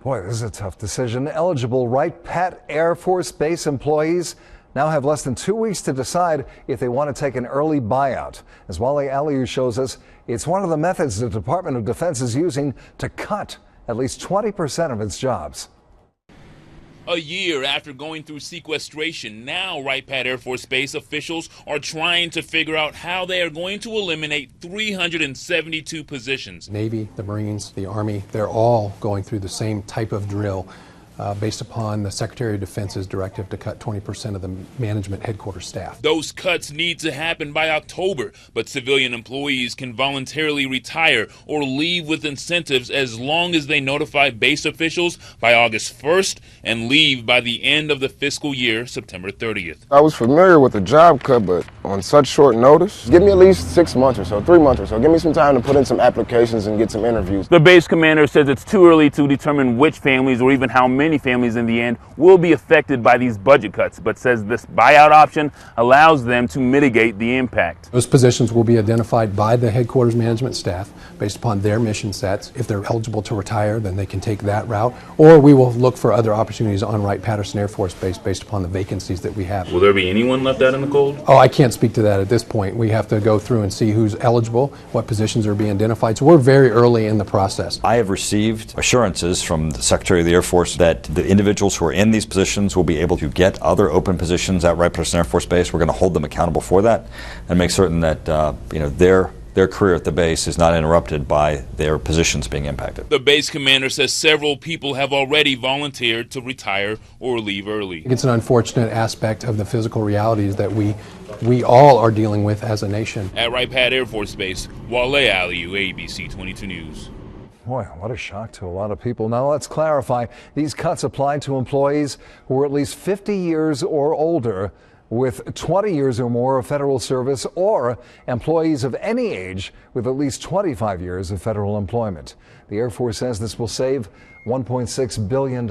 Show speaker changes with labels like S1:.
S1: Boy, this is a tough decision. Eligible Wright-Patt Air Force Base employees now have less than 2 weeks to decide if they want to take an early buyout. As Wale Aliou shows us, it's one of the methods the Department of Defense is using to cut at least 20% of its jobs.
S2: A year after going through sequestration, now Wright-Patt Air Force Base officials are trying to figure out how they are going to eliminate 372 positions.
S3: Navy, the Marines, the Army, they're all going through the same type of drill based upon the Secretary of Defense's directive to cut 20% of the management headquarters staff.
S2: Those cuts need to happen by October, but civilian employees can voluntarily retire or leave with incentives as long as they notify base officials by August 1st and leave by the end of the fiscal year, September 30th.
S4: I was familiar with the job cut, but on such short notice, give me at least 6 months or so, 3 months or so. Give me some time to put in some applications and get some interviews.
S5: The base commander says it's too early to determine which families or even how many families in the end will be affected by these budget cuts, but says this buyout option allows them to mitigate the impact.
S3: Those positions will be identified by the headquarters management staff based upon their mission sets. If they're eligible to retire, then they can take that route, or we will look for other opportunities on Wright-Patterson Air Force Base based upon the vacancies that we have.
S5: Will there be anyone left out in the cold?
S3: Oh, I can't speak to that at this point. We have to go through and see who's eligible, what positions are being identified. So we're very early in the process.
S6: I have received assurances from the Secretary of the Air Force that the individuals who are in these positions will be able to get other open positions at Wright-Patterson Air Force Base. We're going to hold them accountable for that and make certain that their career at the base is not interrupted by their positions being impacted.
S2: The base commander says several people have already volunteered to retire or leave early.
S3: It's an unfortunate aspect of the physical realities that we all are dealing with as a nation.
S2: At Wright-Patt Air Force Base, Wale Aliou, ABC 22 News.
S1: Boy, what a shock to a lot of people. Now let's clarify. These cuts apply to employees who are at least 50 years or older with 20 years or more of federal service, or employees of any age with at least 25 years of federal employment. The Air Force says this will save $1.6 billion.